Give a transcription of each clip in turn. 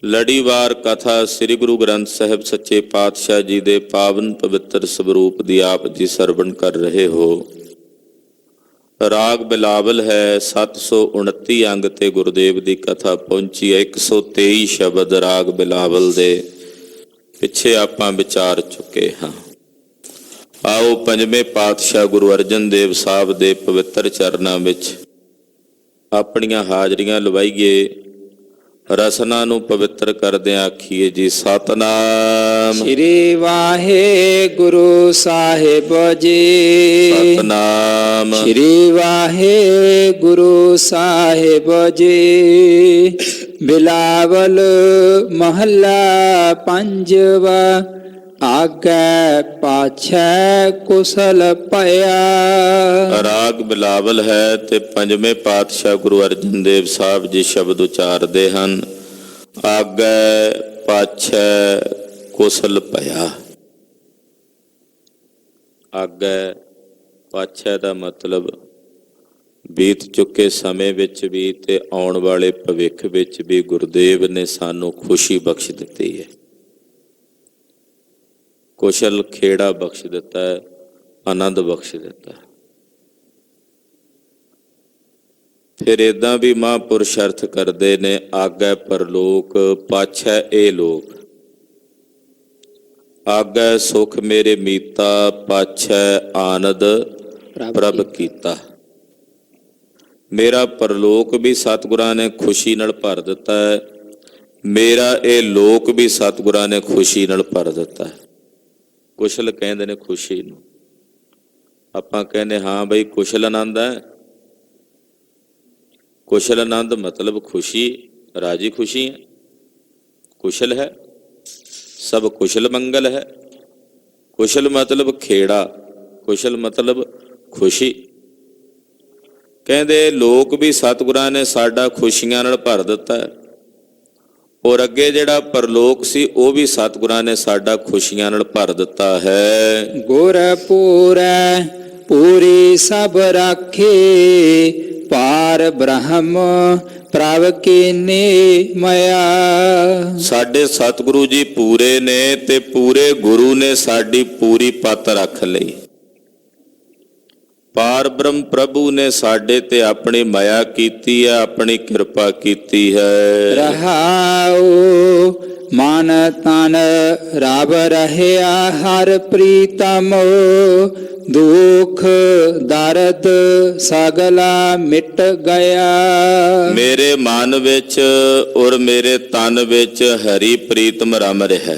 ਲੜੀਵਾਰ ਕਥਾ ਸ੍ਰੀ ਗੁਰੂ ਗ੍ਰੰਥ ਸਾਹਿਬ ਸੱਚੇ ਪਾਤਸ਼ਾਹ ਜੀ ਦੇ ਪਾਵਨ ਪਵਿੱਤਰ ਸਰੂਪ ਦੀ ਆਪ ਜੀ ਸਰਵਣ ਕਰ ਰਹੇ ਹੋ। ਰਾਗ ਬਿਲਾਵਲ ਹੈ। 729 ਅੰਗ ਤੇ ਗੁਰਦੇਵ ਦੀ ਕਥਾ ਪਹੁੰਚੀ ਹੈ। 123 ਸ਼ਬਦ ਰਾਗ ਬਿਲਾਵਲ ਦੇ ਪਿੱਛੇ ਆਪਾਂ ਵਿਚਾਰ ਚੁੱਕੇ ਹਾਂ। ਆਓ ਪੰਜਵੇਂ ਪਾਤਸ਼ਾਹ ਗੁਰੂ ਅਰਜਨ ਦੇਵ ਸਾਹਿਬ ਦੇ ਪਵਿੱਤਰ ਚਰਨਾਂ ਵਿੱਚ ਆਪਣੀਆਂ ਹਾਜ਼ਰੀਆਂ ਲਵਾਈਏ। ਰਸਨਾ ਨੂੰ ਪਵਿੱਤਰ ਕਰਦਿਆਂ ਆਖੀਏ ਜੀ ਸਤਨਾਮ ਸ੍ਰੀ ਵਾਹਿਗੁਰੂ ਸਾਹਿਬ ਜੀ। ਸਤਨਾਮ ਸ੍ਰੀ ਵਾਹਿਗੁਰੂ ਸਾਹਿਬ ਜੀ। ਬਿਲਾਵਲ ਮਹੱਲਾ ਪੰਜਵਾ। ਆਗੈ ਪਾਛੈ ਕੁਸਲ ਭਇਆ। ਰਾਗ ਬਿਲਾਵਲ ਹੈ ਤੇ ਪੰਜਵੇਂ ਪਾਤਸ਼ਾਹ ਗੁਰੂ ਅਰਜਨ ਦੇਵ ਸਾਹਿਬ ਜੀ ਸ਼ਬਦ ਉਚਾਰਦੇ ਹਨ। ਆਗੈ ਪਾਛੈ ਕੁਸਲ ਭਇਆ। ਆਗੈ ਪਾਛੈ ਦਾ ਮਤਲਬ ਬੀਤ ਚੁੱਕੇ ਸਮੇਂ ਵਿੱਚ ਵੀ ਤੇ ਆਉਣ ਵਾਲੇ ਭਵਿੱਖ ਵਿੱਚ ਵੀ ਗੁਰਦੇਵ ਨੇ ਸਾਨੂੰ ਖੁਸ਼ੀ ਬਖਸ਼ ਦਿੱਤੀ ਹੈ, ਕੁਸ਼ਲ ਖੇੜਾ ਬਖਸ਼ ਦਿੱਤਾ ਹੈ, ਆਨੰਦ ਬਖਸ਼ ਦਿੱਤਾ। ਫਿਰ ਏਦਾਂ ਵੀ ਮਹਾਂਪੁਰਸ਼ ਅਰਥ ਕਰਦੇ ਨੇ, ਆਗੈ ਪਰਲੋਕ ਪਾਛੈ ਇਹ ਲੋਕ। ਆਗੈ ਸੁਖ ਮੇਰੇ ਮੀਤਾ ਪਾਛੈ ਆਨੰਦ ਪ੍ਰਭ ਕੀਤਾ। ਮੇਰਾ ਪਰਲੋਕ ਵੀ ਸਤਿਗੁਰਾਂ ਨੇ ਖੁਸ਼ੀ ਨਾਲ ਭਰ ਦਿੱਤਾ ਹੈ, ਮੇਰਾ ਇਹ ਲੋਕ ਵੀ ਸਤਿਗੁਰਾਂ ਨੇ ਖੁਸ਼ੀ ਨਾਲ ਭਰ ਦਿੱਤਾ ਹੈ। ਕੁਸ਼ਲ ਕਹਿੰਦੇ ਨੇ ਖੁਸ਼ੀ ਨੂੰ। ਆਪਾਂ ਕਹਿੰਦੇ ਹਾਂ ਬਈ ਕੁਸ਼ਲ ਆਨੰਦ ਹੈ। ਕੁਸ਼ਲ ਆਨੰਦ ਮਤਲਬ ਖੁਸ਼ੀ, ਰਾਜੀ ਖੁਸ਼ੀ ਹੈ। ਕੁਸ਼ਲ ਹੈ, ਸਭ ਕੁਸ਼ਲ ਮੰਗਲ ਹੈ। ਕੁਸ਼ਲ ਮਤਲਬ ਖੇੜਾ, ਕੁਸ਼ਲ ਮਤਲਬ ਖੁਸ਼ੀ। ਕਹਿੰਦੇ ਲੋਕ ਵੀ ਸਤਿਗੁਰਾਂ ਨੇ ਸਾਡਾ ਖੁਸ਼ੀਆਂ ਨਾਲ ਭਰ ਦਿੱਤਾ ਹੈ, ਔਰ ਅੱਗੇ ਜਿਹੜਾ ਪਰਲੋਕ ਸੀ ਉਹ ਵੀ ਸਤਿਗੁਰਾਂ ਨੇ ਸਾਡਾ ਖੁਸ਼ੀਆਂ ਨਾਲ ਭਰ ਦਿੱਤਾ ਹੈ। ਗੁਰ ਪੂਰੈ ਪੂਰੀ ਸਭ ਰਾਖੇ ਪਾਰ ਬ੍ਰਹਮ ਪ੍ਰਭ ਕੀਨੀ ਮਾਇਆ। ਸਾਡੇ ਸਤਿਗੁਰੂ ਜੀ ਪੂਰੇ ਨੇ ਤੇ ਪੂਰੇ ਗੁਰੂ ਨੇ ਸਾਡੀ ਪੂਰੀ ਪੱਤ ਰੱਖ ਲਈ। ਪਾਰ ਬ੍ਰਹਮ ਪ੍ਰਭੂ ਨੇ ਸਾਡੇ ਤੇ ਆਪਣੀ ਮਾਇਆ ਕੀਤੀ ਹੈ, ਆਪਣੀ ਕਿਰਪਾ ਕੀਤੀ ਹੈ। ਰਹਾਉ ਮਨ ਤਨ ਰਬ ਰਹਿਆ ਹਰ ਪ੍ਰੀਤਮ। ਦੁਖ ਦਰਦ ਸਗਲਾ ਮਿਟ ਗਿਆ। ਮੇਰੇ ਮਨ ਵਿੱਚ ਔਰ ਮੇਰੇ ਤਨ ਵਿੱਚ ਹਰੀ ਪ੍ਰੀਤਮ ਰਮ ਰਿਹਾ,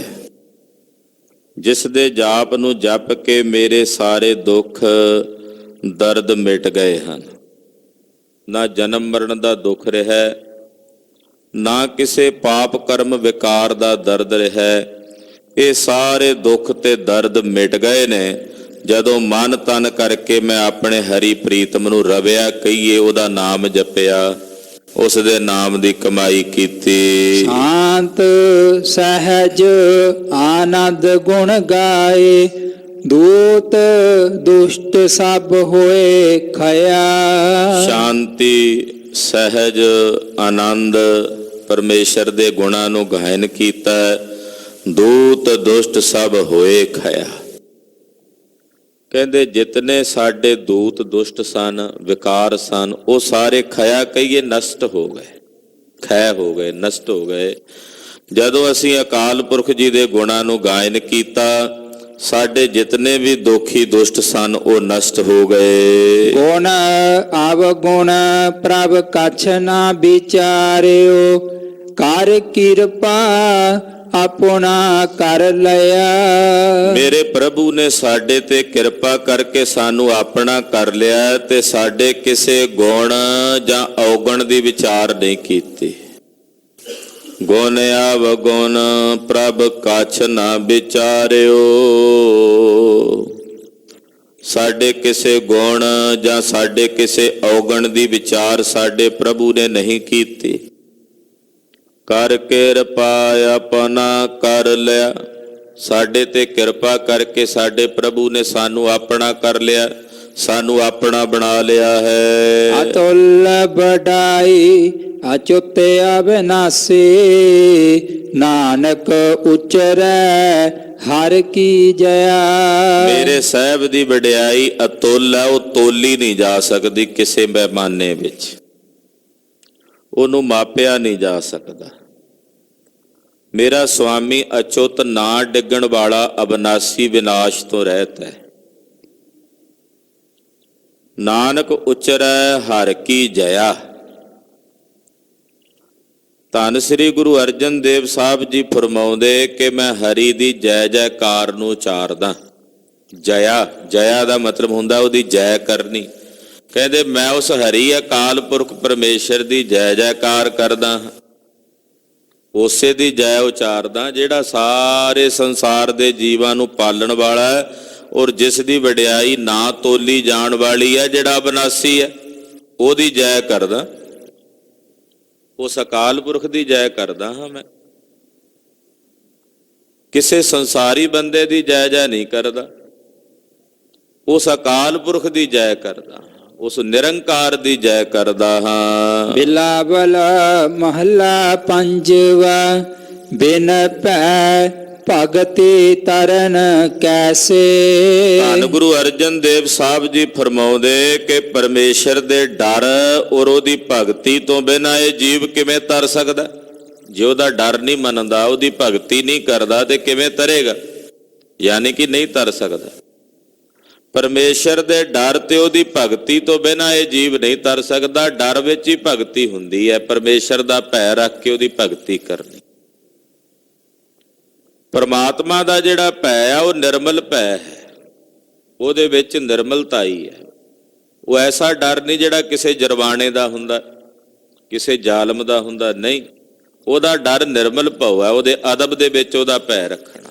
ਜਿਸ ਦੇ ਜਾਪ ਨੂੰ ਜਪ ਕੇ ਮੇਰੇ ਸਾਰੇ ਦੁੱਖ ਦਰਦ ਮਿਟ ਗਏ ਹਨ। ਨਾ ਜਨਮ ਮਰਨ ਦਾ ਦੁੱਖ ਰਿਹਾ, ਨਾ ਕਿਸੇ ਪਾਪ ਕਰਮ ਵਿਕਾਰ ਦਾ ਦਰਦ ਰਿਹਾ। ਇਹ ਸਾਰੇ ਦੁੱਖ ਤੇ ਦਰਦ ਮਿਟ ਗਏ ਨੇ ਜਦੋਂ ਮਨ ਤਨ ਕਰਕੇ ਮੈਂ ਆਪਣੇ ਹਰੀ ਪ੍ਰੀਤਮ ਨੂੰ ਰਵਿਆ ਕਹੀਏ, ਉਹਦਾ ਨਾਮ ਜਪਿਆ, ਉਸ ਦੇ ਨਾਮ ਦੀ ਕਮਾਈ ਕੀਤੀ। ਸ਼ਾਂਤ ਸਹਿਜ ਆਨੰਦ ਗੁਣ ਗਾਏ। ਦੂਤ ਦੁਸ਼ਟ ਸਭ ਹੋਏ ਖਇਆ। ਸ਼ਾਂਤੀ ਸਹਿਜ ਆਨੰਦ ਪਰਮੇਸ਼ਰ ਦੇ ਗੁਣਾਂ ਨੂੰ ਗਾਇਨ ਕੀਤਾ। ਦੂਤ ਦੁਸ਼ਟ ਸਭ ਹੋਏ ਖਇਆ। ਕਹਿੰਦੇ ਜਿਤਨੇ ਸਾਡੇ ਦੂਤ ਦੁਸ਼ਟ ਸਨ, ਵਿਕਾਰ ਸਨ, ਉਹ ਸਾਰੇ ਖਇਆ ਕਹੀਏ ਨਸ਼ਟ ਹੋ ਗਏ, ਖੈ ਹੋ ਗਏ, ਨਸ਼ਟ ਹੋ ਗਏ। ਜਦੋਂ ਅਸੀਂ ਅਕਾਲ ਪੁਰਖ ਜੀ ਦੇ ਗੁਣਾਂ ਨੂੰ ਗਾਇਨ ਕੀਤਾ, ਸਾਡੇ ਜਿਤਨੇ ਵੀ ਦੋਖੀ ਦੁਸ਼ਟ ਸਨ ਉਹ ਨਸ਼ਟ ਹੋ ਗਏ। ਗੁਣ ਅਵਗੁਣ ਪ੍ਰਭ ਕਛ ਨਾ ਵਿਚਾਰਿਓ। ਕਰ ਕਿਰਪਾ ਆਪਣਾ ਕਰ ਲਿਆ। ਮੇਰੇ ਪ੍ਰਭੂ ਨੇ ਸਾਡੇ ਤੇ ਕਿਰਪਾ ਕਰਕੇ ਸਾਨੂੰ ਆਪਣਾ ਕਰ ਲਿਆ ਤੇ ਸਾਡੇ ਕਿਸੇ ਗੁਣ ਜਾਂ ਔਗਣ ਦੀ ਵਿਚਾਰ ਨਹੀਂ ਕੀਤੀ। ਗੁਣ ਅਵਗੁਣ ਪ੍ਰਭ ਕਛ ਨਾ ਵਿਚਾਰਿਓ। ਸਾਡੇ ਕਿਸੇ ਗੁਣ ਜਾਂ ਸਾਡੇ ਕਿਸੇ ਔਗਣ ਦੀ ਵਿਚਾਰ ਸਾਡੇ ਪ੍ਰਭੂ ਨੇ ਨਹੀਂ ਕੀਤੀ। ਕਰ ਕਿਰਪਾ ਆਪਣਾ ਕਰ ਲਿਆ। ਸਾਡੇ ਤੇ ਕਿਰਪਾ ਕਰਕੇ ਸਾਡੇ ਪ੍ਰਭੂ ਨੇ ਸਾਨੂੰ ਆਪਣਾ ਕਰ ਲਿਆ। ਸਾਨੂੰ ਆਪਣਾ ਬਣਾ ਲਿਆ ਹੈ। ਅਤੁੱਲ ਬੜਾਈ ਅਚੁੱਤ ਅਬਿਨਾਸੀ, ਨਾਨਕ ਉਚਰੈ ਹਰ ਕੀ ਜਇਆ। ਮੇਰੇ ਸਾਹਿਬ ਦੀ ਵਡਿਆਈ ਅਤੁੱਲ ਹੈ, ਉਹ ਤੋਲੀ ਨਹੀਂ ਜਾ ਸਕਦੀ ਕਿਸੇ ਪੈਮਾਨੇ ਵਿੱਚ, ਉਹਨੂੰ ਮਾਪਿਆ ਨਹੀਂ ਜਾ ਸਕਦਾ। ਮੇਰਾ ਸੁਆਮੀ ਅਚੁੱਤ, ਨਾ ਡਿੱਗਣ ਵਾਲਾ, ਅਬਨਾਸੀ, ਵਿਨਾਸ਼ ਤੋਂ ਰਹਿਤ ਹੈ। ਨਾਨਕ ਉਚਰੈ ਹਰ ਕੀ ਜਇਆ। ਧੰਨ ਸ੍ਰੀ ਗੁਰੂ ਅਰਜਨ ਦੇਵ ਸਾਹਿਬ ਜੀ ਫਰਮਾਉਂਦੇ ਕਿ ਮੈਂ ਹਰੀ ਦੀ ਜੈ ਜੈਕਾਰ ਨੂੰ ਉਚਾਰਦਾ। ਜਇਆ, ਜਇਆ ਦਾ ਮਤਲਬ ਹੁੰਦਾ ਉਹਦੀ ਜੈ ਕਰਨੀ। ਕਹਿੰਦੇ ਮੈਂ ਉਸ ਹਰੀ ਅਕਾਲ ਪੁਰਖ ਪਰਮੇਸ਼ਰ ਦੀ ਜੈ ਜੈਕਾਰ ਕਰਦਾ ਹਾਂ, ਉਸੇ ਦੀ ਜੈ ਉਚਾਰਦਾ ਜਿਹੜਾ ਸਾਰੇ ਸੰਸਾਰ ਦੇ ਜੀਵਾਂ ਨੂੰ ਪਾਲਣ ਵਾਲਾ ਹੈ, ਔਰ ਜਿਸ ਦੀ ਵਡਿਆਈ ਨਾ ਤੋਲੀ ਜਾਣ ਵਾਲੀ ਹੈ, ਜਿਹੜਾ ਅਬਨਾਸੀ ਹੈ, ਉਹਦੀ ਜੈ ਕਰਦਾ। ਉਸ ਅਕਾਲ ਪੁਰਖ ਦੀ ਜੈ ਕਰਦਾ ਹਾਂ ਮੈਂ, ਕਿਸੇ ਸੰਸਾਰੀ ਬੰਦੇ ਦੀ ਜੈ ਜੈ ਨਹੀਂ ਕਰਦਾ, ਉਸ ਅਕਾਲ ਪੁਰਖ ਦੀ ਜੈ ਕਰਦਾ, ਉਸ ਨਿਰੰਕਾਰ ਦੀ ਜੈ ਕਰਦਾ ਹਾਂ। ਬਿਲਾਵਲ ਮਹੱਲਾ ਪੰਜਵਾ, ਬਿਨ ਭੈ ਭਗਤੀ ਤਰਨ ਕੈਸੇ। ਧੰਨ ਗੁਰੂ ਅਰਜਨ ਦੇਵ ਸਾਹਿਬ ਜੀ ਫਰਮਾਉਂਦੇ ਕਿ ਪਰਮੇਸ਼ਰ ਦੇ ਡਰ ਔਰ ਉਹਦੀ ਭਗਤੀ ਤੋਂ ਬਿਨਾਂ ਇਹ ਜੀਵ ਕਿਵੇਂ ਤਰ ਸਕਦਾ। ਜੇ ਉਹਦਾ ਡਰ ਨਹੀਂ ਮੰਨਦਾ, ਉਹਦੀ ਭਗਤੀ ਨਹੀਂ ਕਰਦਾ, ਤੇ ਕਿਵੇਂ ਤਰੇਗਾ? ਯਾਨੀ ਕਿ ਨਹੀਂ ਤਰ ਸਕਦਾ। ਪਰਮੇਸ਼ਰ ਦੇ ਡਰ ਤੇ ਉਹਦੀ ਭਗਤੀ ਤੋਂ ਬਿਨਾਂ ਇਹ ਜੀਵ ਨਹੀਂ ਤਰ ਸਕਦਾ। ਡਰ ਵਿੱਚ ਹੀ ਭਗਤੀ ਹੁੰਦੀ ਹੈ, ਪਰਮੇਸ਼ਰ ਦਾ ਭੈ ਰੱਖ ਕੇ ਉਹਦੀ ਭਗਤੀ ਕਰਨੀ। ਪਰਮਾਤਮਾ ਦਾ ਜਿਹੜਾ ਭੈ ਆ ਉਹ ਨਿਰਮਲ ਭੈ ਹੈ, ਉਹਦੇ ਵਿੱਚ ਨਿਰਮਲਤਾ ਹੀ ਹੈ। ਉਹ ਐਸਾ ਡਰ ਨਹੀਂ ਜਿਹੜਾ ਕਿਸੇ ਜਰਵਾਣੇ ਦਾ ਹੁੰਦਾ, ਕਿਸੇ ਜ਼ਾਲਮ ਦਾ ਹੁੰਦਾ, ਨਹੀਂ। ਉਹਦਾ ਡਰ ਨਿਰਮਲ ਭਉ ਹੈ, ਉਹਦੇ ਅਦਬ ਦੇ ਵਿੱਚ ਉਹਦਾ ਭੈ ਰੱਖਣਾ।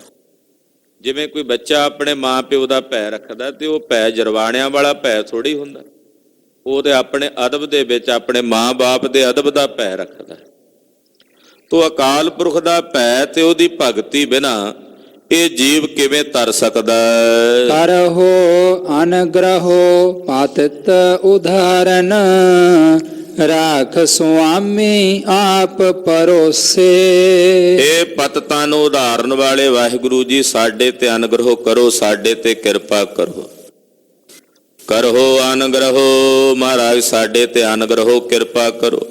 ਜਿਵੇਂ ਕੋਈ ਬੱਚਾ ਆਪਣੇ ਮਾਂ ਪਿਓ ਦਾ ਭੈ ਰੱਖਦਾ, ਤੇ ਉਹ ਭੈ ਜਰਵਾਣਿਆਂ ਵਾਲਾ ਭੈ ਥੋੜ੍ਹੀ ਹੁੰਦਾ, ਉਹ ਤੇ ਆਪਣੇ ਅਦਬ ਦੇ ਵਿੱਚ ਆਪਣੇ ਮਾਂ ਬਾਪ ਦੇ ਅਦਬ ਦਾ ਭੈ ਰੱਖਦਾ। ਤੋ ਅਕਾਲ ਪੁਰਖ ਦਾ ਭੈ ਤੇ ਉਹਦੀ ਭਗਤੀ ਬਿਨਾ ਇਹ ਜੀਵ ਕਿਵੇਂ ਤਰ ਸਕਦਾ? ਕਰਹੁ ਅਨਗ੍ਰਹੋ ਪਾਤਿਤ ਉਦਾਹਰਨ, ਰਾਖ ਸੁਆਮੀ ਆਪ ਪਰੋਸੇ। ਇਹ ਪਤਤਾਂ ਨੂੰ ਉਦਾਹਰਨ ਵਾਲੇ ਵਾਹਿਗੁਰੂ ਜੀ, ਸਾਡੇ ਤੇ ਅਨਗ੍ਰਹ ਕਰੋ, ਸਾਡੇ ਤੇ ਕਿਰਪਾ ਕਰੋ। ਕਰੋ ਅਨਗ੍ਰਹੋ, ਮਹਾਰਾਜ ਸਾਡੇ ਤੇ ਅਨਗ੍ਰਹੋ, ਕਿਰਪਾ ਕਰੋ।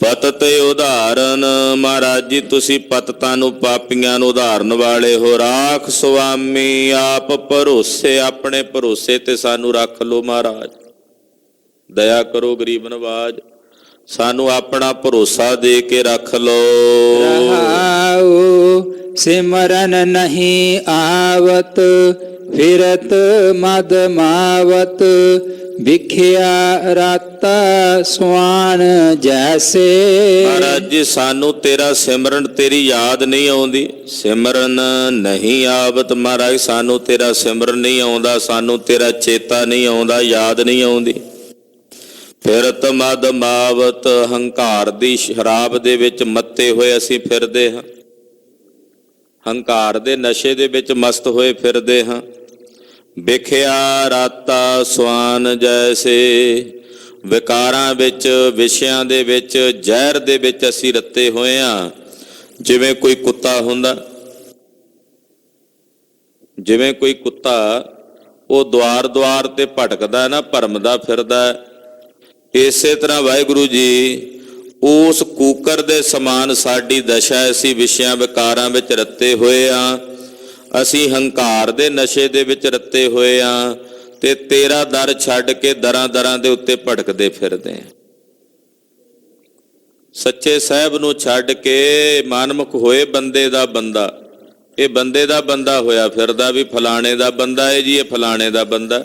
ਪਤਤ ਉਦਾਹਰਨ, ਮਹਾਰਾਜ ਜੀ ਤੁਸੀਂ ਪਤਤਾਂ ਨੂੰ, ਪਾਪੀਆਂ ਨੂੰ ਉਦਾਹਰਨ ਵਾਲੇ ਹੋ। ਰਾਖ ਸੁਆਮੀ ਆਪ ਭਰੋਸੇ, ਆਪਣੇ ਭਰੋਸੇ ਤੇ ਸਾਨੂੰ ਰੱਖ ਲੋ ਮਹਾਰਾਜ। ਦਇਆ ਕਰੋ ਗਰੀਬ ਨਵਾਜ, ਸਾਨੂੰ ਆਪਣਾ ਭਰੋਸਾ ਦੇ ਕੇ ਰੱਖ ਲੋ। ਰਹਾਉ ਸਿਮਰਨ ਨਹੀਂ ਆਵਤ, ਫਿਰਤ ਮਦ ਮਾਵਤ, ਵਿਖਿਆ ਰਾਤਾ ਸੁਆਨ ਜੈਸੇ। ਮਹਾਰਾਜ ਜੀ ਸਾਨੂੰ ਤੇਰਾ ਸਿਮਰਨ, ਤੇਰੀ ਯਾਦ ਨਹੀਂ ਆਉਂਦੀ। ਸਿਮਰਨ ਨਹੀਂ ਆਵਤ, ਮਹਾਰਾਜ ਸਾਨੂੰ ਤੇਰਾ ਸਿਮਰਨ ਨਹੀਂ ਆਉਂਦਾ, ਸਾਨੂੰ ਤੇਰਾ ਚੇਤਾ ਨਹੀਂ ਆਉਂਦਾ, ਯਾਦ ਨਹੀਂ ਆਉਂਦੀ। ਫਿਰਤ ਮਦ ਮਾਵਤ, ਹੰਕਾਰ ਦੀ ਸ਼ਰਾਬ ਦੇ ਵਿੱਚ ਮੱਤੇ ਹੋਏ ਅਸੀਂ ਫਿਰਦੇ ਹਾਂ, ਹੰਕਾਰ ਦੇ ਨਸ਼ੇ ਦੇ ਵਿੱਚ ਮਸਤ ਹੋਏ ਫਿਰਦੇ ਹਾਂ। ਵਿਖਿਆ ਰਾਤਾ ਸੁਆਨ ਜੈਸੇ, ਵਿਕਾਰਾਂ ਵਿੱਚ, ਵਿਸ਼ਿਆਂ ਦੇ ਵਿੱਚ, ਜ਼ਹਿਰ ਦੇ ਵਿੱਚ ਅਸੀਂ ਰੱਤੇ ਹੋਏ ਹਾਂ। ਜਿਵੇਂ ਕੋਈ ਕੁੱਤਾ ਹੁੰਦਾ, ਜਿਵੇਂ ਕੋਈ ਕੁੱਤਾ ਉਹ ਦੁਆਰ ਦੁਆਰ ਤੇ ਭਟਕਦਾ ਨਾ, ਭਰਮਦਾ ਫਿਰਦਾ, ਇਸੇ ਤਰ੍ਹਾਂ ਵਾਹਿਗੁਰੂ ਜੀ ਉਸ ਕੂਕਰ ਦੇ ਸਮਾਨ ਸਾਡੀ ਦਸ਼ਾ। ਅਸੀਂ ਵਿਸ਼ਿਆਂ ਵਿਕਾਰਾਂ ਵਿੱਚ ਰੱਤੇ ਹੋਏ ਹਾਂ, ਅਸੀਂ ਹੰਕਾਰ ਦੇ ਨਸ਼ੇ ਦੇ ਵਿੱਚ ਰੱਤੇ ਹੋਏ ਹਾਂ, ਤੇ ਤੇਰਾ ਦਰ ਛੱਡ ਕੇ ਦਰਾਂ ਦਰਾਂ ਦੇ ਉੱਤੇ ਭਟਕਦੇ ਫਿਰਦੇ ਹਾਂ। ਸੱਚੇ ਸਾਹਿਬ ਨੂੰ ਛੱਡ ਕੇ ਮਨਮੁਖ ਹੋਏ ਬੰਦੇ ਦਾ ਬੰਦਾ, ਇਹ ਬੰਦੇ ਦਾ ਬੰਦਾ ਹੋਇਆ ਫਿਰਦਾ ਵੀ ਫਲਾਣੇ ਦਾ ਬੰਦਾ ਹੈ ਜੀ, ਇਹ ਫਲਾਣੇ ਦਾ ਬੰਦਾ।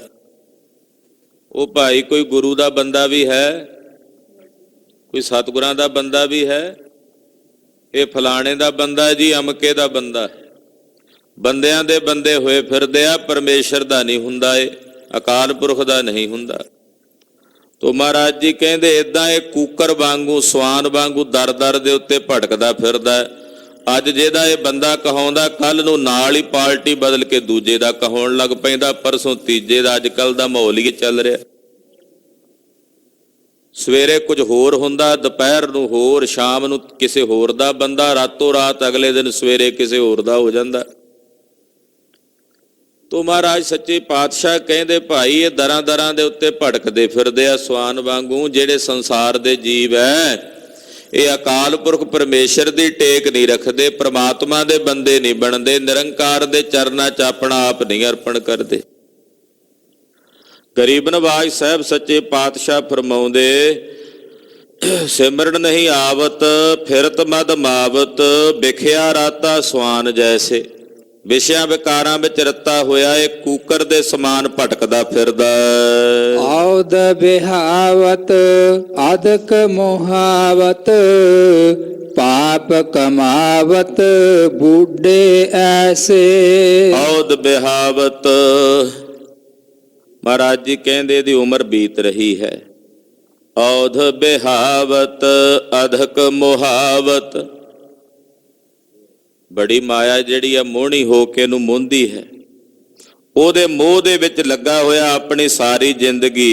ਉਹ ਭਾਈ ਕੋਈ ਗੁਰੂ ਦਾ ਬੰਦਾ ਵੀ ਹੈ, ਕੋਈ ਸਤਿਗੁਰਾਂ ਦਾ ਬੰਦਾ ਵੀ ਹੈ, ਇਹ ਫਲਾਣੇ ਦਾ ਬੰਦਾ ਜੀ, ਅਮਕੇ ਦਾ ਬੰਦਾ ਹੈ। ਬੰਦਿਆਂ ਦੇ ਬੰਦੇ ਹੋਏ ਫਿਰਦੇ ਆ, ਪਰਮੇਸ਼ਰ ਦਾ ਨਹੀਂ ਹੁੰਦਾ, ਇਹ ਅਕਾਲ ਪੁਰਖ ਦਾ ਨਹੀਂ ਹੁੰਦਾ। ਤੋ ਮਹਾਰਾਜ ਜੀ ਕਹਿੰਦੇ ਏਦਾਂ ਇਹ ਕੂਕਰ ਵਾਂਗੂ, ਸਵਾਨ ਵਾਂਗੂ ਦਰ ਦਰ ਦੇ ਉੱਤੇ ਭਟਕਦਾ ਫਿਰਦਾ, ਅੱਜ ਜਿਹਦਾ ਇਹ ਬੰਦਾ ਕਹਾਉਂਦਾ, ਕੱਲ ਨੂੰ ਨਾਲ ਹੀ ਪਾਰਟੀ ਬਦਲ ਕੇ ਦੂਜੇ ਦਾ ਕਹਾਉਣ ਲੱਗ ਪੈਂਦਾ, ਪਰਸੋਂ ਤੀਜੇ ਦਾ। ਅੱਜ ਕੱਲ ਦਾ ਮਾਹੌਲ ਹੀ ਚੱਲ ਰਿਹਾ। ਸਵੇਰੇ ਕੁਝ ਹੋਰ ਹੁੰਦਾ, ਦੁਪਹਿਰ ਨੂੰ ਹੋਰ, ਸ਼ਾਮ ਨੂੰ ਕਿਸੇ ਹੋਰ ਦਾ ਬੰਦਾ, ਰਾਤੋਂ ਰਾਤ ਅਗਲੇ ਦਿਨ ਸਵੇਰੇ ਕਿਸੇ ਹੋਰ ਦਾ ਹੋ ਜਾਂਦਾ। ਤੋ ਮਹਾਰਾਜ ਸੱਚੇ ਪਾਤਸ਼ਾਹ ਕਹਿੰਦੇ, ਭਾਈ ਇਹ ਦਰਾਂ ਦਰਾਂ ਦੇ ਉੱਤੇ ਭਟਕਦੇ ਫਿਰਦੇ ਆ ਸਵਾਨ ਵਾਂਗੂ। ਜਿਹੜੇ ਸੰਸਾਰ ਦੇ ਜੀਵ ਹੈ ਇਹ ਅਕਾਲ ਪੁਰਖ ਪਰਮੇਸ਼ਰ ਦੀ ਟੇਕ ਨਹੀਂ ਰੱਖਦੇ, ਪ੍ਰਮਾਤਮਾ ਦੇ ਬੰਦੇ ਨਹੀਂ ਬਣਦੇ, ਨਿਰੰਕਾਰ ਦੇ ਚਰਨਾਂ 'ਚ ਆਪਣਾ ਆਪ ਨਹੀਂ ਅਰਪਣ ਕਰਦੇ। ਗਰੀਬ ਨਵਾਜ ਸਾਹਿਬ ਸੱਚੇ ਪਾਤਸ਼ਾਹ ਫਰਮਾਉਂਦੇ, ਸਿਮਰਨ ਨਹੀਂ ਆਵਤ ਫਿਰਤ ਮਦ ਮਾਵਤ, ਵਿਖਿਆ ਰਾਤਾ ਸਵਾਨ ਜੈਸੇ। ਵਿਸ਼ਿਆਂ ਵਿਕਾਰਾਂ ਵਿੱਚ ਰੱਤਾ ਹੋਇਆ ਇਹ ਕੂਕਰ ਦੇ ਸਮਾਨ ਭਟਕਦਾ ਫਿਰਦਾ। ਔਦ ਬਿਹਾਵਤ ਅਦਕ ਮੋਹਾਵਤ, ਪਾਪ ਕਮਾਵਤ ਬੁੱਢੇ ਐਸੇ। ਔਦ ਬਿਹਾਵਤ, ਮਹਾਰਾਜ ਜੀ ਕਹਿੰਦੇ ਇਹਦੀ ਉਮਰ ਬੀਤ ਰਹੀ ਹੈ। ਔਧ ਬਿਹਾਵਤ ਅਧਕ ਮੋਹਾਵਤ, ਬੜੀ ਮਾਇਆ ਜਿਹੜੀ ਆ ਮੋਹਣੀ ਹੋ ਕੇ ਇਹਨੂੰ ਮੋਹਦੀ ਹੈ। ਉਹਦੇ ਮੋਹ ਦੇ ਵਿੱਚ ਲੱਗਾ ਹੋਇਆ ਆਪਣੀ ਸਾਰੀ ਜ਼ਿੰਦਗੀ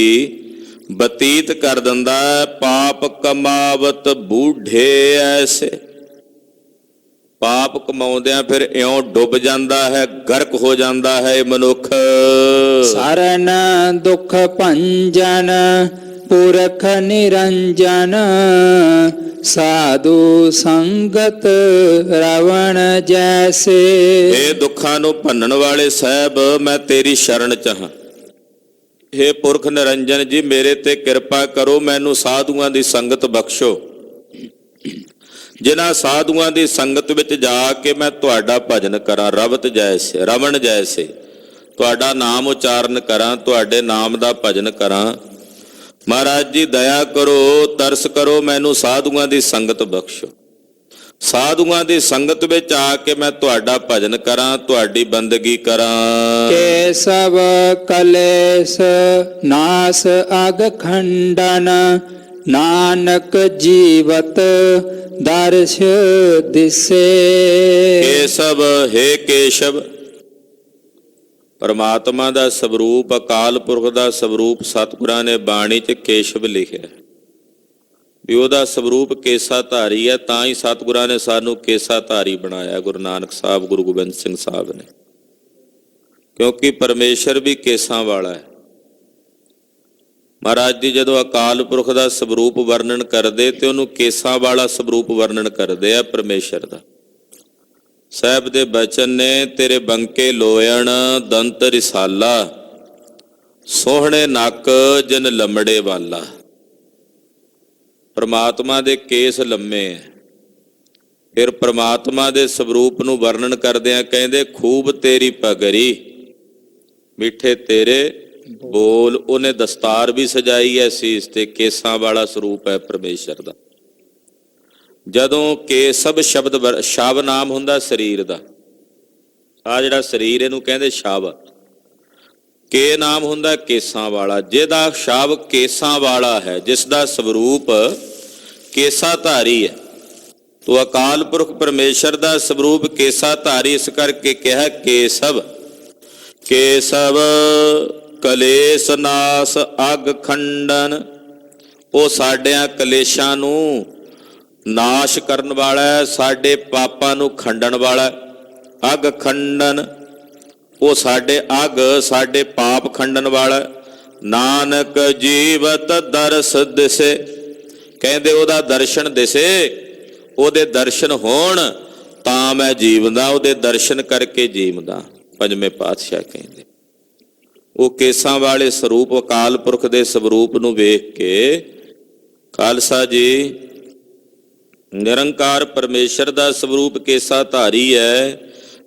ਬਤੀਤ ਕਰ ਦਿੰਦਾ। ਪਾਪ ਕਮਾਵਤ ਬੂਢੇ ਐਸੇ, ਪਾਪ ਕਮਾਉਂਦਿਆਂ ਫਿਰ ਇਉਂ ਡੁੱਬ ਜਾਂਦਾ ਹੈ, ਗਰਕ ਹੋ ਜਾਂਦਾ ਹੈ ਇਹ ਮਨੁੱਖ। ਸਰਨ ਦੁਖ ਭੰਜਨ ਪੁਰਖ ਨਿਰੰਜਨ, ਸਾਧੂ ਸੰਗਤ ਰਵਣ ਜੈਸੇ। ਇਹ ਦੁੱਖਾਂ ਨੂੰ ਭੰਨਣ ਵਾਲੇ ਸਾਹਿਬ, ਮੈਂ ਤੇਰੀ ਸ਼ਰਨ ਚਾਹਾਂ। ਹੇ ਪੁਰਖ ਨਿਰੰਜਨ ਜੀ, ਮੇਰੇ ਤੇ ਕਿਰਪਾ ਕਰੋ, ਮੈਨੂੰ ਸਾਧੂਆਂ ਦੀ ਸੰਗਤ ਬਖਸ਼ੋ। ਜਿਨ੍ਹਾਂ ਸਾਧੂਆਂ ਦੀ ਸੰਗਤ ਵਿੱਚ ਜਾ ਕੇ ਮੈਂ ਤੁਹਾਡਾ ਭਜਨ ਕਰਾਂ, ਰਵਤ ਜੈਸੇ ਰਵਣ ਜੈਸੇ, ਤੁਹਾਡਾ ਨਾਮ ਉਚਾਰਨ ਕਰਾਂ, ਤੁਹਾਡੇ ਨਾਮ ਦਾ ਭਜਨ ਕਰਾਂ। ਮਹਾਰਾਜ ਜੀ ਦਇਆ ਕਰੋ, ਤਰਸ ਕਰੋ, ਮੈਨੂੰ ਸਾਧੂਆਂ ਦੀ ਸੰਗਤ ਬਖਸ਼ੋ। ਸਾਧੂਆਂ ਦੀ ਸੰਗਤ ਵਿੱਚ ਆ ਕੇ ਮੈਂ ਤੁਹਾਡਾ ਭਜਨ ਕਰਾਂ, ਤੁਹਾਡੀ ਬੰਦਗੀ ਕਰਾਂ। ਕੇਸਵ ਕਲੇਸ਼ ਨਾਸ ਅਗ ਖੰਡਨ, ਨਾਨਕ ਜੀਵਤ ਦਰਸ਼ ਦਿਸੇ। ਕੇਸਵ, ਹੇ ਕੇਸ਼ਵ, ਪਰਮਾਤਮਾ ਦਾ ਸਵਰੂਪ, ਅਕਾਲ ਪੁਰਖ ਦਾ ਸਵਰੂਪ ਸਤਿਗੁਰਾਂ ਨੇ ਬਾਣੀ 'ਚ ਕੇਸ਼ਵ ਲਿਖਿਆ ਵੀ ਉਹਦਾ ਸਵਰੂਪ ਕੇਸਾ ਧਾਰੀ ਹੈ। ਤਾਂ ਹੀ ਸਤਿਗੁਰਾਂ ਨੇ ਸਾਨੂੰ ਕੇਸਾ ਧਾਰੀ ਬਣਾਇਆ, ਗੁਰੂ ਨਾਨਕ ਸਾਹਿਬ, ਗੁਰੂ ਗੋਬਿੰਦ ਸਿੰਘ ਸਾਹਿਬ ਨੇ, ਕਿਉਂਕਿ ਪਰਮੇਸ਼ਰ ਵੀ ਕੇਸਾਂ ਵਾਲਾ ਹੈ। ਮਹਾਰਾਜ ਜੀ ਜਦੋਂ ਅਕਾਲ ਪੁਰਖ ਦਾ ਸਵਰੂਪ ਵਰਣਨ ਕਰਦੇ ਤੇ ਉਹਨੂੰ ਕੇਸਾਂ ਵਾਲਾ ਸਵਰੂਪ ਵਰਣਨ ਕਰਦੇ ਆ ਪਰਮੇਸ਼ਰ ਦਾ। ਸਾਹਿਬ ਦੇ ਬਚਨ ਨੇ, ਤੇਰੇ ਬੰਕੇ ਲੋਇਣ ਦੰਤ ਰਿਸਾਲਾ, ਸੋਹਣੇ ਨੱਕ ਜਿਨ ਲੰਮੜੇ ਵਾਲਾ। ਪ੍ਰਮਾਤਮਾ ਦੇ ਕੇਸ ਲੰਮੇ ਹੈ। ਫਿਰ ਪ੍ਰਮਾਤਮਾ ਦੇ ਸਵਰੂਪ ਨੂੰ ਵਰਣਨ ਕਰਦਿਆਂ ਕਹਿੰਦੇ, ਖੂਬ ਤੇਰੀ ਪਗਰੀ ਮਿੱਠੇ ਤੇਰੇ ਬੋਲ। ਉਹਨੇ ਦਸਤਾਰ ਵੀ ਸਜਾਈ ਐ ਸੀਸ ਤੇ, ਕੇਸਾਂ ਵਾਲਾ ਸਰੂਪ ਹੈ ਪਰਮੇਸ਼ਰ ਦਾ। ਜਦੋਂ ਕੇਸਵ ਸ਼ਬਦ, ਸ਼ਵ ਨਾਮ ਹੁੰਦਾ ਸਰੀਰ ਦਾ, ਆ ਜਿਹੜਾ ਸਰੀਰ ਇਹਨੂੰ ਕਹਿੰਦੇ ਸ਼ਵ। ਕੇ ਨਾਮ ਹੁੰਦਾ ਕੇਸਾਂ ਵਾਲਾ। ਜਿਹਦਾ ਸ਼ਵ ਕੇਸਾਂ ਵਾਲਾ ਹੈ, ਜਿਸ ਦਾ ਸਵਰੂਪ ਕੇਸਾ ਧਾਰੀ ਹੈ, ਤੋ ਅਕਾਲ ਪੁਰਖ ਪਰਮੇਸ਼ਰ ਦਾ ਸਵਰੂਪ ਕੇਸਾ ਧਾਰੀ, ਇਸ ਕਰਕੇ ਕਿਹਾ ਕੇਸਵ। ਕੇਸਵ ਕਲੇਸ਼ ਨਾਸ ਅਗ ਖੰਡਨ, ਉਹ ਸਾਡਿਆਂ ਕਲੇਸ਼ਾਂ ਨੂੰ ਨਾਸ਼ ਕਰਨ ਵਾਲਾ ਹੈ, ਸਾਡੇ ਪਾਪਾਂ ਨੂੰ ਖੰਡਣ ਵਾਲਾ। ਅਗ ਖੰਡਨ, ਉਹ ਸਾਡੇ ਅਗ, ਸਾਡੇ ਪਾਪ ਖੰਡਣ ਵਾਲਾ। ਨਾਨਕ ਜੀਵਤ ਦਰਸ ਦਿਸੇ, ਕਹਿੰਦੇ ਉਹਦਾ ਦਰਸ਼ਨ ਦਿਸੇ, ਉਹਦੇ ਦਰਸ਼ਨ ਹੋਣ ਤਾਂ ਮੈਂ ਜੀਵਦਾ, ਉਹਦੇ ਦਰਸ਼ਨ ਕਰਕੇ ਜੀਵਦਾ। ਪੰਜਵੇਂ ਪਾਤਸ਼ਾਹ ਕਹਿੰਦੇ ਉਹ ਕੇਸਾਂ ਵਾਲੇ ਸਰੂਪ ਅਕਾਲ ਪੁਰਖ ਦੇ ਸਵਰੂਪ ਨੂੰ ਵੇਖ ਕੇ, ਖਾਲਸਾ ਜੀ ਨਿਰੰਕਾਰ ਪਰਮੇਸ਼ਰ ਦਾ ਸਵਰੂਪ ਕੇਸਾ ਧਾਰੀ ਹੈ,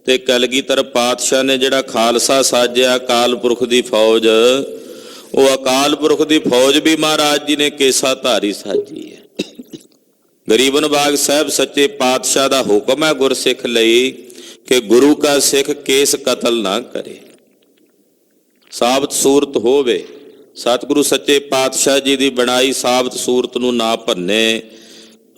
ਤੇ ਕਲਗੀਧਰ ਪਾਤਸ਼ਾਹ ਨੇ ਜਿਹੜਾ ਖਾਲਸਾ ਸਾਜਿਆ ਅਕਾਲ ਪੁਰਖ ਦੀ ਫੌਜ, ਉਹ ਅਕਾਲ ਪੁਰਖ ਦੀ ਫੌਜ ਵੀ ਮਹਾਰਾਜ ਜੀ ਨੇ ਕੇਸਾ ਧਾਰੀ ਸਾਜੀ ਹੈ। ਗਰੀਬ ਨਵਾਜ ਸਾਹਿਬ ਸੱਚੇ ਪਾਤਸ਼ਾਹ ਦਾ ਹੁਕਮ ਹੈ ਗੁਰਸਿੱਖ ਲਈ ਕਿ ਗੁਰੂ ਕਾ ਸਿੱਖ ਕੇਸ ਕਤਲ ਨਾ ਕਰੇ, ਸਾਬਤ ਸੂਰਤ ਹੋਵੇ। ਸਤਿਗੁਰੂ ਸੱਚੇ ਪਾਤਸ਼ਾਹ ਜੀ ਦੀ ਬਣਾਈ ਸਾਬਤ ਸੂਰਤ ਨੂੰ ਨਾ ਭੰਨੇ,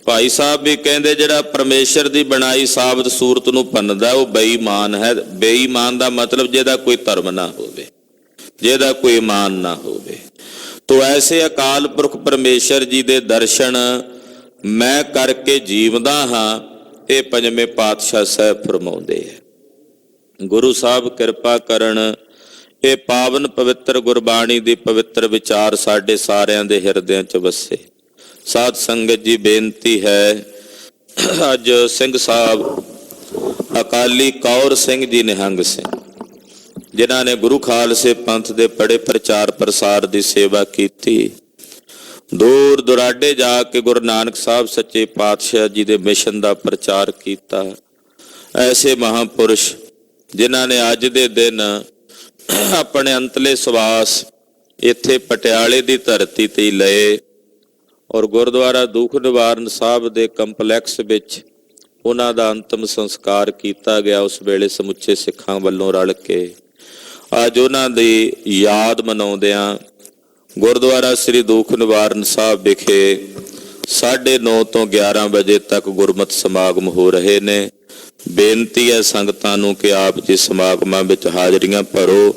ਭਾਈ ਸਾਹਿਬ ਵੀ ਕਹਿੰਦੇ ਜਿਹੜਾ ਪਰਮੇਸ਼ਰ ਦੀ ਬਣਾਈ ਸਾਬਤ ਸੂਰਤ ਨੂੰ ਭੰਨਦਾ ਉਹ ਬੇਈਮਾਨ ਹੈ। ਬੇਈਮਾਨ ਦਾ ਮਤਲਬ ਜਿਹਦਾ ਕੋਈ ਧਰਮ ਨਾ ਹੋਵੇ, ਜਿਹਦਾ ਕੋਈ ਈਮਾਨ ਨਾ ਹੋਵੇ। ਤੋ ਐਸੇ ਅਕਾਲ ਪੁਰਖ ਪਰਮੇਸ਼ਰ ਜੀ ਦੇ ਦਰਸ਼ਨ ਮੈਂ ਕਰਕੇ ਜੀਵਦਾ ਹਾਂ, ਇਹ ਪੰਜਵੇਂ ਪਾਤਸ਼ਾਹ ਸਾਹਿਬ ਫਰਮਾਉਂਦੇ ਹੈ। ਗੁਰੂ ਸਾਹਿਬ ਕਿਰਪਾ ਕਰਨ, ਇਹ ਪਾਵਨ ਪਵਿੱਤਰ ਗੁਰਬਾਣੀ ਦੀ ਪਵਿੱਤਰ ਵਿਚਾਰ ਸਾਡੇ ਸਾਰਿਆਂ ਦੇ ਹਿਰਦਿਆਂ 'ਚ ਵਸੇ। ਸਾਧ ਸੰਗਤ ਜੀ, ਬੇਨਤੀ ਹੈ, ਅੱਜ ਸਿੰਘ ਸਾਹਿਬ ਅਕਾਲੀ ਕੌਰ ਸਿੰਘ ਜੀ ਨਿਹੰਗ ਸਿੰਘ, ਜਿਨ੍ਹਾਂ ਨੇ ਗੁਰੂ ਖਾਲਸੇ ਪੰਥ ਦੇ ਬੜੇ ਪ੍ਰਚਾਰ ਪ੍ਰਸਾਰ ਦੀ ਸੇਵਾ ਕੀਤੀ, ਦੂਰ ਦੁਰਾਡੇ ਜਾ ਕੇ ਗੁਰੂ ਨਾਨਕ ਸਾਹਿਬ ਸੱਚੇ ਪਾਤਸ਼ਾਹ ਜੀ ਦੇ ਮਿਸ਼ਨ ਦਾ ਪ੍ਰਚਾਰ ਕੀਤਾ। ਐਸੇ ਮਹਾਂਪੁਰਸ਼ ਜਿਨ੍ਹਾਂ ਨੇ ਅੱਜ ਦੇ ਦਿਨ ਆਪਣੇ ਅੰਤਲੇ ਸਵਾਸ ਇੱਥੇ ਪਟਿਆਲੇ ਦੀ ਧਰਤੀ ਤੇ ਲਏ, ਔਰ ਗੁਰਦੁਆਰਾ ਦੁੱਖ ਨਿਵਾਰਨ ਸਾਹਿਬ ਦੇ ਕੰਪਲੈਕਸ ਵਿੱਚ ਉਹਨਾਂ ਦਾ ਅੰਤਮ ਸੰਸਕਾਰ ਕੀਤਾ ਗਿਆ। ਉਸ ਵੇਲੇ ਸਮੁੱਚੇ ਸਿੱਖਾਂ ਵੱਲੋਂ ਰਲ ਕੇ ਅੱਜ ਉਹਨਾਂ ਦੀ ਯਾਦ ਮਨਾਉਂਦਿਆਂ ਗੁਰਦੁਆਰਾ ਸ੍ਰੀ ਦੁੱਖ ਨਿਵਾਰਨ ਸਾਹਿਬ ਵਿਖੇ 9:30 ਤੋਂ 11 ਵਜੇ ਤੱਕ ਗੁਰਮਤਿ ਸਮਾਗਮ ਹੋ ਰਹੇ ਨੇ। ਬੇਨਤੀ ਹੈ ਸੰਗਤਾਂ ਨੂੰ ਕਿ ਆਪ ਜੀ ਸਮਾਗਮਾਂ ਵਿੱਚ ਹਾਜ਼ਰੀਆਂ ਭਰੋ,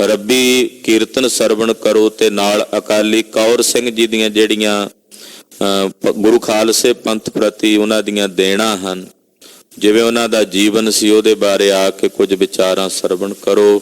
ਰੱਬੀ ਕੀਰਤਨ ਸਰਵਣ ਕਰੋ ਤੇ ਨਾਲ ਅਕਾਲੀ ਕੌਰ ਸਿੰਘ ਜੀ ਦੀਆਂ ਜਿਹੜੀਆਂ ਗੁਰੂ ਖਾਲਸੇ ਪੰਥ ਪ੍ਰਤੀ ਉਹਨਾਂ ਦੀਆਂ ਦੇਣਾ ਹਨ, ਜਿਵੇਂ ਉਹਨਾਂ ਦਾ ਜੀਵਨ ਸੀ, ਉਹਦੇ ਬਾਰੇ ਆ ਕੇ ਕੁਝ ਵਿਚਾਰਾਂ ਸਰਵਣ ਕਰੋ।